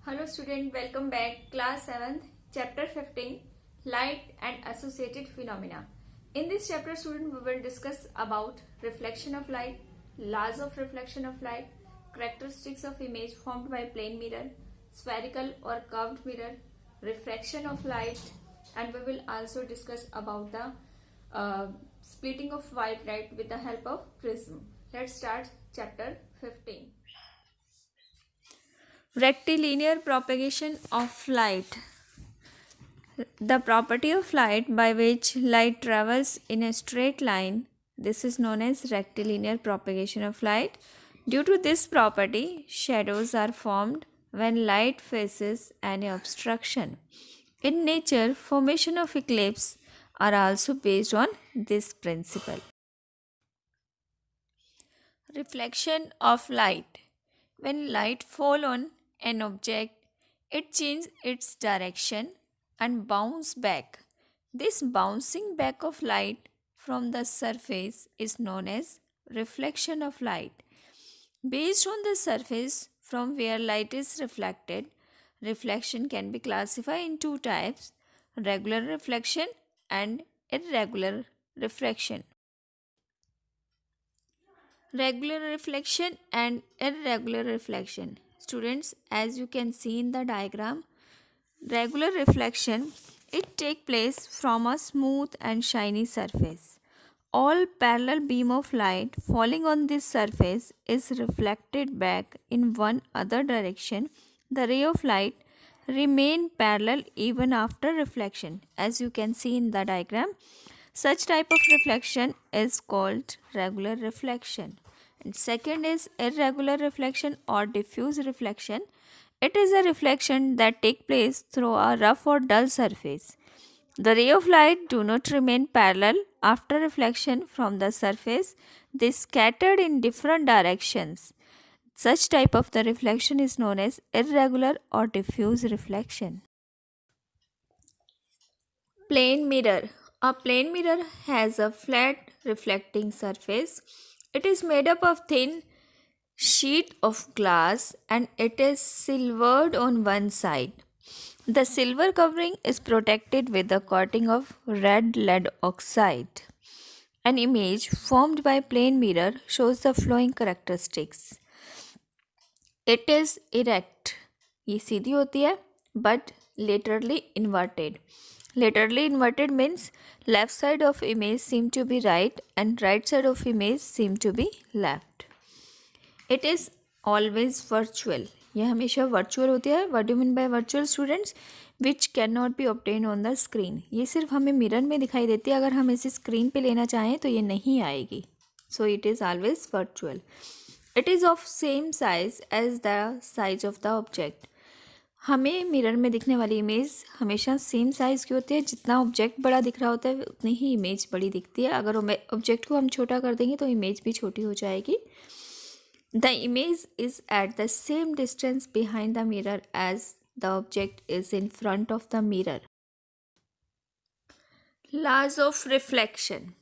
Hello student, welcome back. Class 7th, chapter 15, Light and Associated Phenomena. In this chapter student, we will discuss about reflection of light, laws of reflection of light, characteristics of image formed by plane mirror, spherical or curved mirror, refraction of light, and we will also discuss about the splitting of white light with the help of prism. Let's start chapter 15. Rectilinear propagation of light. The property of light by which light travels in a straight line, this is known as rectilinear propagation of light. Due to this property, shadows are formed when light faces any obstruction. In nature, formation of eclipse are also based on this principle. Reflection of light. When light falls on an object, it changes its direction and bounces back. This bouncing back of light from the surface is known as reflection of light. Based on the surface from where light is reflected, reflection can be classified in two types: regular reflection and irregular refraction. Regular reflection and irregular reflection. Students, as you can see in the diagram, regular reflection, it takes place from a smooth and shiny surface. All parallel beam of light falling on this surface is reflected back in one other direction. The ray of light remain parallel even after reflection. As you can see in the diagram, such type of reflection is called regular reflection. And second is irregular reflection or diffuse reflection. It is a reflection that takes place through a rough or dull surface. The ray of light do not remain parallel after reflection from the surface. They scattered in different directions. Such type of the reflection is known as irregular or diffuse reflection. Plane mirror. A plane mirror has a flat reflecting surface. It is made up of thin sheet of glass and it is silvered on one side. The silver covering is protected with a coating of red lead oxide. An image formed by plane mirror shows the following characteristics. It is erect. ये सीधी होती है but laterally inverted. Laterally inverted means left side of image seem to be right and right side of image seem to be left. It is always virtual. यह हमेशा virtual होती है. What do you mean by virtual, students? Which cannot be obtained on the screen. ये सिर्फ हमें mirror में दिखाई देती है. अगर हम इसे स्क्रीन पे लेना चाहें तो ये नहीं आएगी. So it is always virtual. It is of same size as the size of the object. हमें मिरर में दिखने वाली इमेज हमेशा सेम साइज़ की होती है. जितना ऑब्जेक्ट बड़ा दिख रहा होता है उतनी ही इमेज बड़ी दिखती है. अगर ऑब्जेक्ट को हम छोटा कर देंगे तो इमेज भी छोटी हो जाएगी. The image is at the same distance behind the mirror as the object is in front of the mirror. Laws of reflection.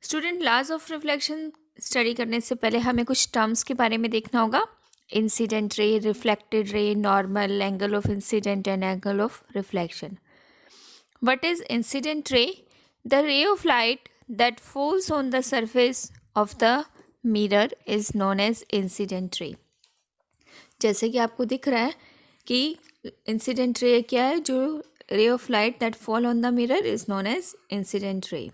Student, laws of reflection study करने से पहले हमें कुछ टर्म्स के बारे में देखना होगा. इंसिडेंट रे, रिफ्लेक्टेड रे, normal, angle of incident and angle of reflection. What is incident ray? The ray of light that falls on the surface of the mirror is known as incident ray. जैसे कि आपको दिख रहा है कि incident ray क्या है, जो ray of light that fall on the mirror is known as incident ray.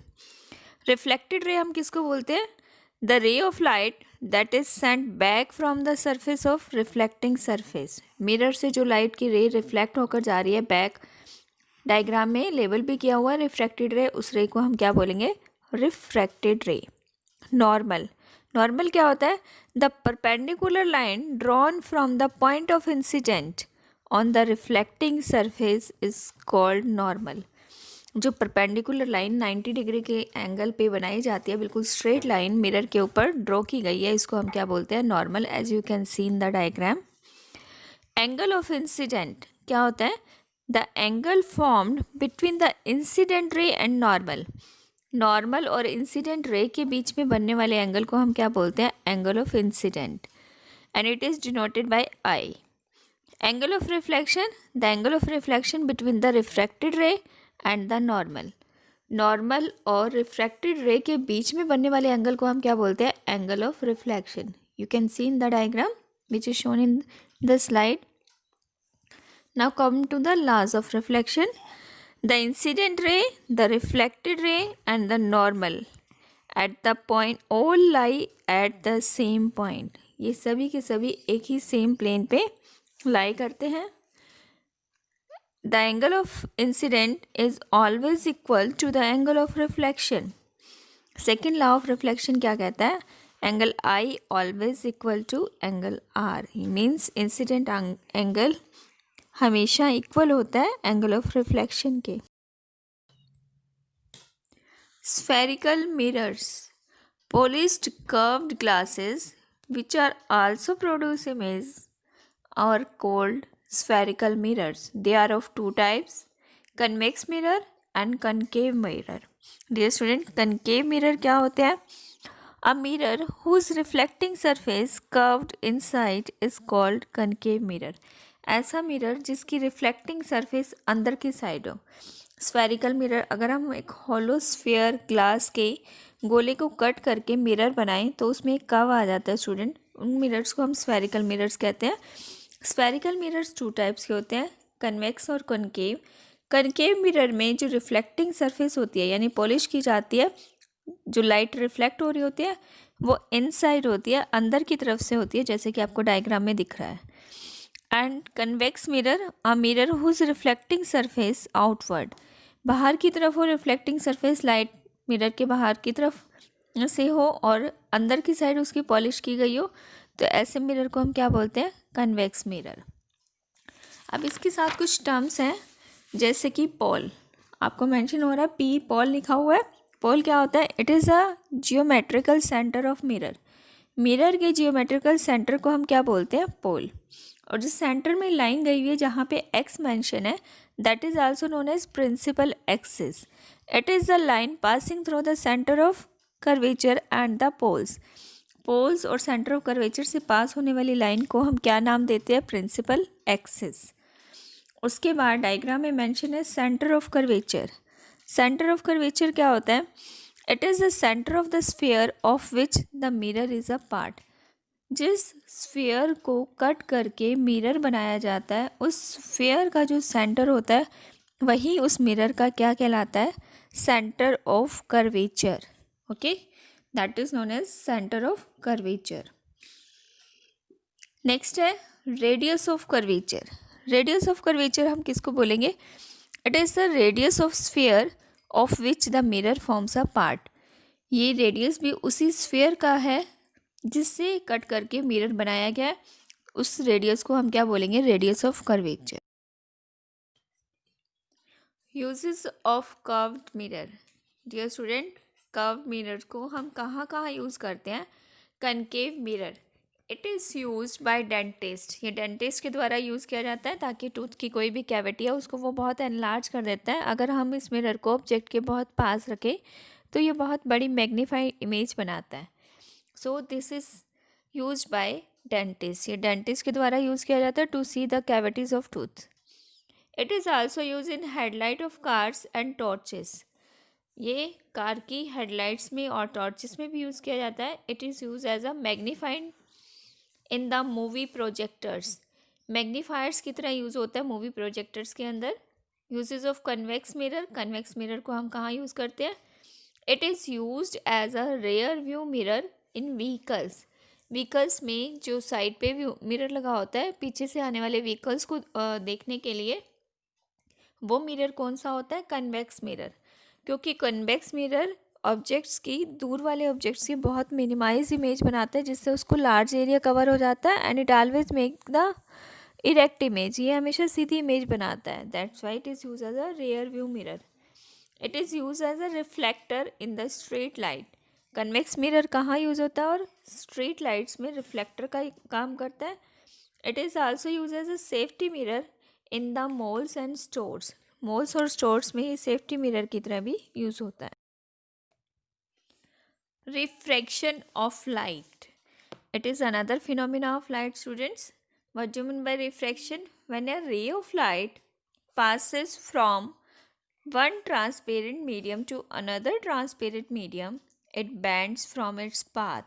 Reflected ray हम किसको बोलते हैं? The ray of light that is sent back from the surface of reflecting surface. Mirror से जो light की रे reflect होकर जा रही है बैक, डायग्राम में लेबल भी किया हुआ है रिफ्रैक्टेड रे, उस रे को हम क्या बोलेंगे? रिफ्रैक्टेड रे. नॉर्मल. नॉर्मल क्या होता है? The perpendicular line drawn from the point of incident on the reflecting surface is called normal. जो परपेंडिकुलर लाइन 90 डिग्री के एंगल पे बनाई जाती है, बिल्कुल स्ट्रेट लाइन मिरर के ऊपर ड्रॉ की गई है, इसको हम क्या बोलते हैं? Normal. As you can see in the diagram. Angle of incident क्या होता है? The angle formed between the incident ray and normal. Normal और इंसिडेंट रे के बीच में बनने वाले एंगल को हम क्या बोलते हैं? Angle of incident. And it is denoted by I. Angle of reflection, the angle of reflection between the refracted रे एंड द नॉर्मल। नॉर्मल और रिफ्रैक्टेड रे के बीच में बनने वाले एंगल को हम क्या बोलते हैं? Angle of reflection. You can see in the diagram which is shown in the slide. Now come to the laws of reflection. The incident ray, the reflected ray and the normal at the point all lie at the same point. ये सभी के सभी एक ही same plane पे लाई करते हैं. The angle of incident is always equal to the angle of reflection. Second law of reflection क्या कहता है? Angle I always equal to angle R. Means incident angle हमेशा इक्वल होता है एंगल ऑफ रिफ्लेक्शन के. Spherical mirrors, polished curved glasses which are also produce image are called spherical mirrors. They are of two types, convex mirror and concave mirror. Dear student, concave mirror क्या होते हैं? A mirror whose reflecting surface curved inside is called concave mirror. ऐसा mirror जिसकी reflecting surface अंदर की side हो. Spherical mirror, अगर हम एक हॉलो स्फीयर ग्लास के गोले को कट करके मिरर बनाएं तो उसमें एक कर्व आ जाता है स्टूडेंट. उन मिरर्स को हम स्फेरिकल मिरर्स कहते हैं. स्फेरिकल मिरर्स टू टाइप्स के होते हैं, कन्वेक्स और कनकेव. कनकेव मिरर में जो रिफ्लेक्टिंग सरफेस होती है यानी पॉलिश की जाती है, जो लाइट रिफ्लेक्ट हो रही होती है वो इनसाइड होती है, अंदर की तरफ से होती है, जैसे कि आपको डायग्राम में दिख रहा है. And convex mirror, a mirror whose reflecting surface outward, बाहर की तरफ हो रिफ्लेक्टिंग सरफेस, लाइट मिरर के बाहर की तरफ से हो और अंदर की साइड उसकी पॉलिश की गई हो, तो ऐसे मिरर को हम क्या बोलते हैं? Convex mirror. अब इसके साथ कुछ टर्म्स हैं जैसे कि पोल. आपको मेंशन हो रहा है पी पोल लिखा हुआ है. पोल क्या होता है? It is a geometrical centre of mirror. Mirror के जियोमेट्रिकल सेंटर को हम क्या बोलते हैं? पोल. और जिस सेंटर में लाइन गई हुई है जहाँ पे एक्स मेंशन है, that is also known as principal axis. It is the line passing through the centre of curvature and the poles. Poles और सेंटर ऑफ कर्वेचर से पास होने वाली लाइन को हम क्या नाम देते हैं? Principal axis. उसके बाद डायग्राम में मेंशन है centre of curvature. Centre of curvature क्या होता है? It is the centre of the sphere of which the mirror is a part. जिस स्फीयर को कट करके मिरर बनाया जाता है, उस स्फीयर का जो सेंटर होता है वही उस मिरर का क्या कहलाता है? Centre of curvature. Okay, that is known as centre of curvature. Next है radius of curvature. Radius of curvature हम किसको बोलेंगे? It is the radius of sphere of which the mirror forms a part. ये radius भी उसी sphere का है जिससे कट करके मिरर बनाया गया है. उस रेडियस को हम क्या बोलेंगे? Radius of curvature. Uses of curved mirror. Dear student, curved mirror को हम कहाँ कहाँ यूज़ करते हैं? Concave mirror, it is use by dentist. ये डेंटिस्ट के द्वारा यूज़ किया जाता है ताकि टूथ की कोई भी कैविटी है उसको वो बहुत एनलार्ज कर देता है. अगर हम इस मिरर को ऑब्जेक्ट के बहुत पास रखें तो ये बहुत बड़ी मैग्नीफाइड इमेज बनाता है. So this is use by dentist. ये डेंटिस्ट के द्वारा यूज़ किया जाता है to see the cavities of tooth. It is also use in headlight of cars and torches. ये कार की हेडलाइट्स में और टॉर्चेस में भी यूज़ किया जाता है. It is use as a magnified in the movie projectors. Magnifiers की तरह यूज़ होता है मूवी प्रोजेक्टर्स के अंदर. Uses of convex mirror. Convex mirror को हम कहाँ यूज़ करते हैं? It is use as a rear view mirror in vehicles. Vehicles में जो साइड पे व्यू मिरर लगा होता है पीछे से आने वाले व्हीकल्स को देखने के लिए, वो मिरर कौन सा होता है? Convex mirror. क्योंकि कन्वेक्स मिरर ऑब्जेक्ट्स की, दूर वाले ऑब्जेक्ट्स की बहुत मिनिमाइज इमेज बनाता है जिससे उसको लार्ज एरिया कवर हो जाता है. And it always make the erect image. ये हमेशा सीधी इमेज बनाता है. That's why it is use as a rear view mirror. It is use as a reflector in the street light. Convex mirror कहाँ use होता है? और street lights में रिफ्लेक्टर का काम करता है. It is also use as a safety mirror in the malls and stores. Malls और स्टोर्स में ये सेफ्टी मिरर की तरह भी यूज़ होता है. Refraction of light. It is another phenomena of light students. What do you mean by refraction? When a ray of light passes from one transparent medium to another transparent medium, it bends from its path.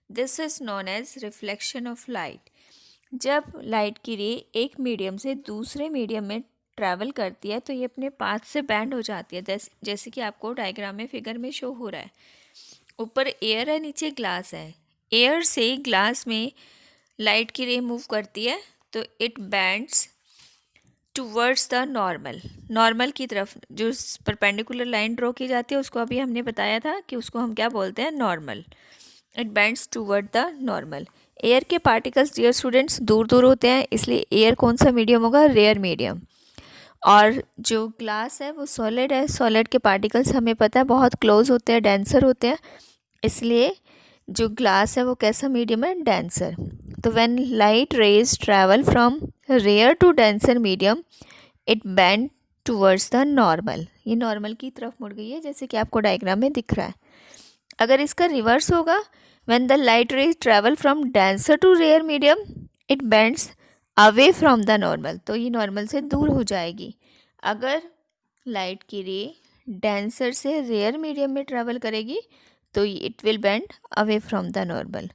This is known as reflection of light. जब light की रे एक medium से दूसरे medium में travel करती है तो ये अपने पाथ से बैंड हो जाती है, जैसे कि आपको डायग्राम में फिगर में शो हो रहा है। ऊपर एयर है, नीचे ग्लास है। एयर से ग्लास में लाइट की रे मूव करती है तो it bands towards the normal की तरफ। जो परपेंडिकुलर लाइन ड्रॉ की जाती है उसको अभी हमने बताया था कि उसको हम क्या बोलते हैं, normal. It bands toward the normal. Air के पार्टिकल्स डियर स्टूडेंट्स दूर दूर होते हैं, इसलिए एयर कौन सा मीडियम होगा, रेयर मीडियम। और जो ग्लास है वो सॉलिड है, सॉलिड के पार्टिकल्स हमें पता है बहुत क्लोज होते हैं, डेंसर होते हैं, इसलिए जो ग्लास है वो कैसा मीडियम है, डेंसर। तो when light rays travel from rare to denser medium it bend towards the normal. ये नॉर्मल की तरफ मुड़ गई है, जैसे कि आपको डायग्राम में दिख रहा है। अगर इसका रिवर्स होगा, when the light rays travel from denser to rare medium it bends away from the normal, तो ये नॉर्मल से दूर हो जाएगी। अगर लाइट की रे डेंसर से रेयर मीडियम में ट्रैवल करेगी तो it will bend away from the normal.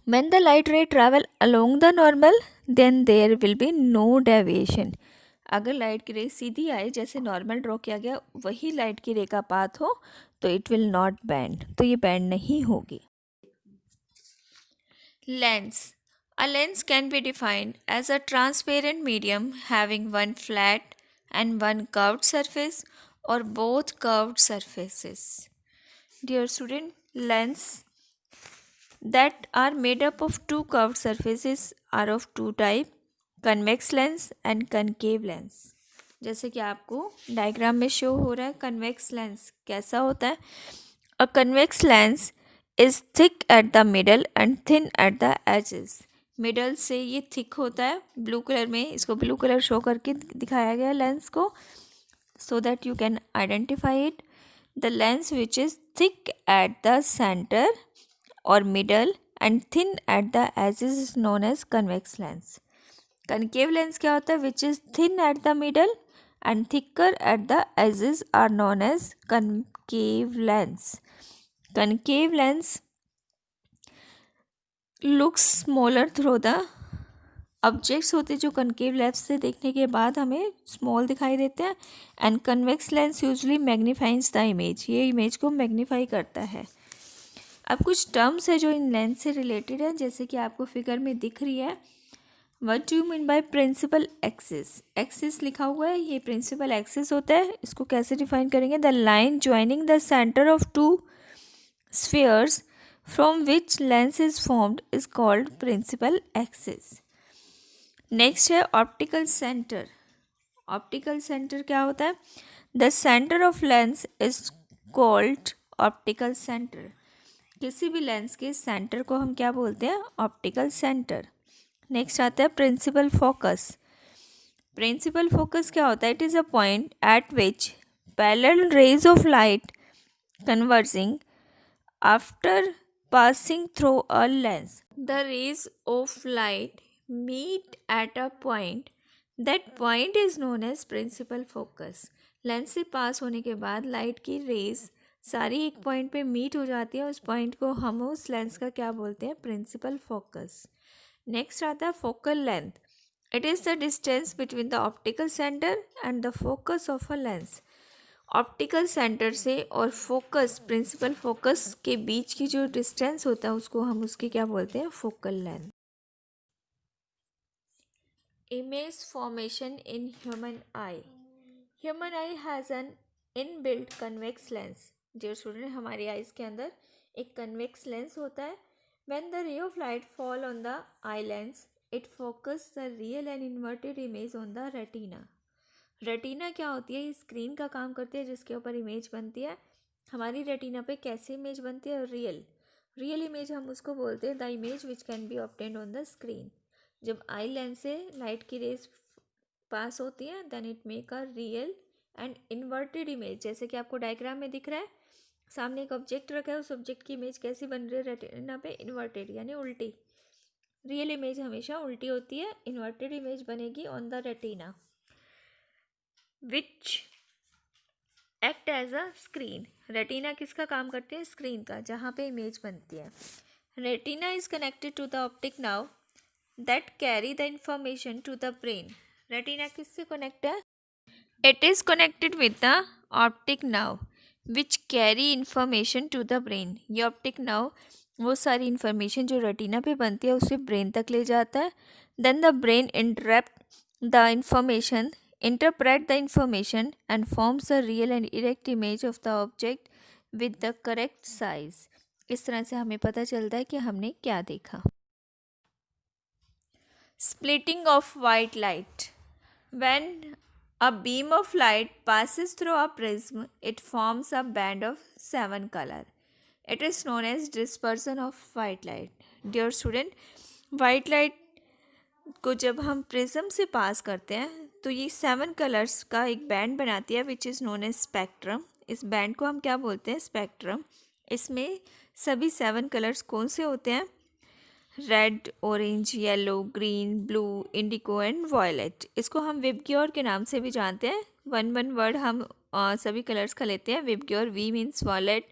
When the light ray travel along the normal then there will be no deviation. अगर लाइट की रे सीधी आए, जैसे नॉर्मल ड्रॉ किया गया वही लाइट की रे का पाथ हो, तो इट विल नॉट बैंड, तो ये बैंड नहीं होगी। Lens. A lens can be defined as a transparent medium having one flat and one curved surface or both curved surfaces. Dear student, lens that are made up of two curved surfaces are of two type, convex lens and concave lens. जैसे कि आपको diagram में show हो रहा है, convex lens कैसा होता है। A convex lens is thick at the middle and thin at the edges. Middle से ये थिक होता है, ब्लू कलर में इसको ब्लू कलर शो करके दिखाया गया लेंस को, so that you can identify it. The lens which is thick at the centre और middle and thin at the edges is known as convex lens. Concave lens क्या होता है, which is thin at the middle and thicker at the edges are known as concave lens. Concave lens looks smaller through the objects होते जो concave lens से देखने के बाद हमें स्मॉल दिखाई देते हैं, and convex lens usually magnifies the image, ये इमेज को मैग्नीफाई करता है। अब कुछ टर्म्स है जो इन लेंस से रिलेटेड है, जैसे कि आपको फिगर में दिख रही है। What do you mean by principal axis? Axis लिखा हुआ है, ये प्रिंसिपल एक्सिस होता है। इसको कैसे डिफाइन करेंगे, the line joining the centre of two spheres from which lens is formed is called principal axis. Next है ऑप्टिकल सेंटर। ऑप्टिकल सेंटर क्या होता है, the centre of lens is called optical centre. किसी भी lens के centre को हम क्या बोलते हैं, ऑप्टिकल सेंटर। नेक्स्ट आता है प्रिंसिपल फोकस। प्रिंसिपल फोकस क्या होता है, it is a point eight which parallel raise of light converging after passing through a lens. The rays of light meet at a point. That point is known as principal focus. Lens से pass होने के बाद light की raise सारी एक point पे meet हो जाती है, उस पॉइंट को हम उस लेंस का क्या बोलते हैं, प्रिंसिपल फोकस। नेक्स्ट आता है focal length. It is the distance between the optical centre and the focus of a lens. Optical centre से और फोकस, प्रिंसिपल फोकस के बीच की जो डिस्टेंस होता है उसको हम उसकी क्या बोलते हैं, focal length. Image formation in human I. Human I has an inbuilt convex lens. जो स्टूडेंट, हमारी आइज़ के अंदर एक कन्वेक्स लेंस होता है। When the ray of light fall on the eye lens, it focuses the real and inverted image on the retina. Retina क्या होती है, ये स्क्रीन का काम करती है जिसके ऊपर इमेज बनती है। हमारी रेटिना पे कैसी इमेज बनती है, रियल इमेज हम उसको बोलते हैं the image which can be obtained on the screen. जब आई लेंस से लाइट की रेज पास होती है then it make a real and inverted image. जैसे कि आपको डायग्राम में दिख रहा है, सामने एक ऑब्जेक्ट रखा है, उस ऑब्जेक्ट की इमेज कैसी बन रही है रेटिना पे, इन्वर्टेड यानी उल्टी। रियल इमेज हमेशा उल्टी होती है, इन्वर्टेड इमेज बनेगी on the retina which act as a screen. Retina किसका काम करती है? स्क्रीन का, जहाँ पे इमेज बनती है। Retina is connected to the optic nerve that carry the information to the brain. Retina किससे कनेक्ट है? It is connected with the optic nerve which carry information to the brain. ये optic nerve वो सारी information जो retina पे बनती है उसे ब्रेन तक ले जाता है। Then the brain interpret the information and forms a real and erect image of the object with the correct size। इस तरह से हमें पता चलता है कि हमने क्या देखा। Splitting of white light। When a beam of light passes through a prism, it forms a band of 7 color. It is known as dispersion of white light. Dear student, white light को जब हम prism से पास करते हैं तो ये 7 colours का एक बैंड बनाती है which is known as spectrum. इस बैंड को हम क्या बोलते हैं? स्पेक्ट्रम। इसमें सभी 7 कलर्स कौन से होते हैं? Red, orange, yellow, green, blue, indigo and violet. इसको हम विबग्योर के नाम से भी जानते हैं। वन वर्ड हम सभी कलर्स का लेते हैं। VIBGYOR, V means violet,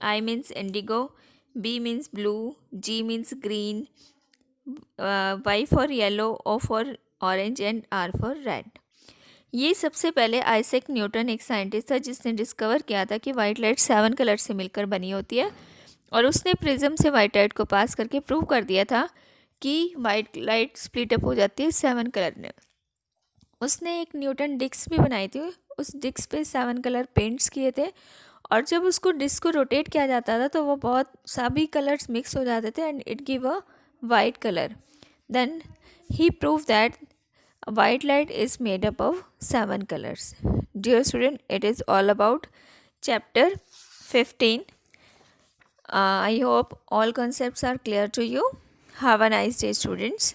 I means indigo, B means blue, G means green, Y for yellow, O for orange and R for red. ये सबसे पहले आइजैक न्यूटन एक साइंटिस्ट था जिसने डिस्कवर किया था कि वाइट लाइट 7 कलर से मिलकर बनी होती है और उसने प्रिज्म से वाइट लाइट को पास करके प्रूव कर दिया था कि वाइट लाइट स्प्लिट अप हो जाती है 7 कलर में। उसने एक न्यूटन डिस्क भी बनाई थी, उस डिस्क पे 7 कलर पेंट्स किए थे और जब उसको डिस्क को रोटेट किया जाता था तो वो बहुत सभी कलर्स मिक्स हो जाते थे and it give a white colour. Then he proved that white light is made up of 7 colors. Dear student, it is all about chapter 15. I hope all concepts are clear to you. Have a nice day, students.